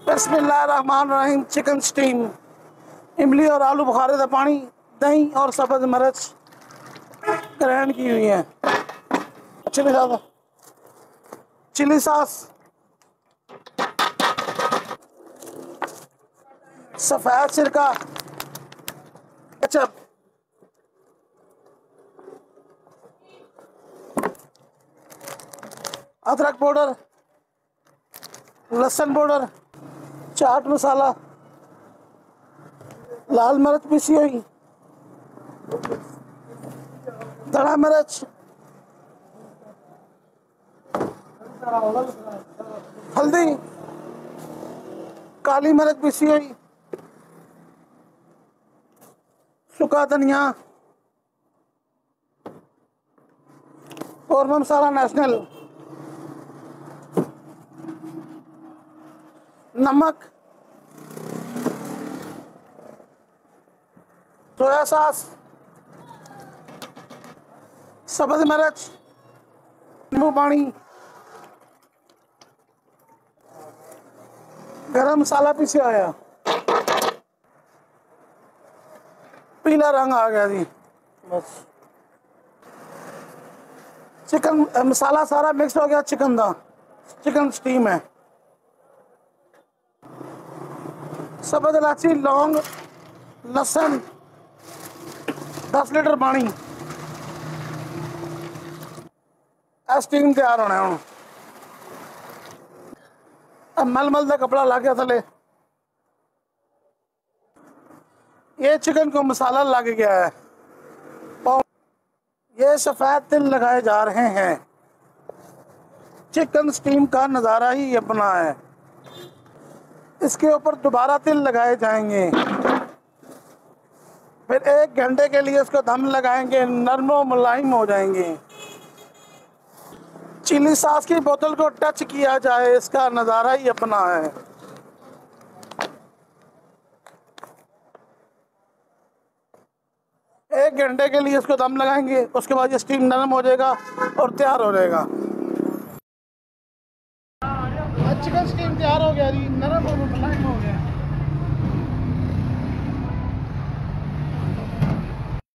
बिस्मिल्लाहिर्रहमानिर्रहीम। Chicken steam, इमली और आलू बुखारे का पानी, दही और सब्ज़ मिर्च ग्राइंड की हुई है, चिली सॉस, सफ़ेद सिरका, केचप, अदरक पाउडर, लहसुन पाउडर, चाट मसाला, लाल मिर्च पीसी हुई, धड़ा मिर्च, हल्दी, काली मिर्च पीसी हुई, सूखा धनिया, और मसाला नेशनल, नमक, सोया सॉस, सब्ज़ मिर्च, नींबू पानी, गरम मसाला पीछे आया, पीला रंग आ गया जी। बस चिकन मसाला सारा मिक्स हो गया चिकन का। चिकन स्टीम है। सब्ज़ इलायची, लौंग, लहसुन, 10 लीटर पानी, स्टीम तैयार होना है। अब मलमल का कपड़ा ला के थले ये चिकन को मसाला लग गया है। ये सफ़ेद तिल लगाए जा रहे हैं। चिकन स्टीम का नज़ारा ही अपना है। इसके ऊपर दोबारा तिल लगाए जाएंगे, फिर 1 घंटे के लिए इसको दम लगाएंगे, नरम और मुलायम हो जाएंगे। चिली सॉस की बोतल को टच किया जाए, इसका नज़ारा ही अपना है। एक घंटे के लिए इसको दम लगाएंगे, उसके बाद ये स्टीम नरम हो जाएगा और तैयार हो जाएगा। चिकन स्टीम तैयार हो गया जी, नरम और मुलायम हो गया।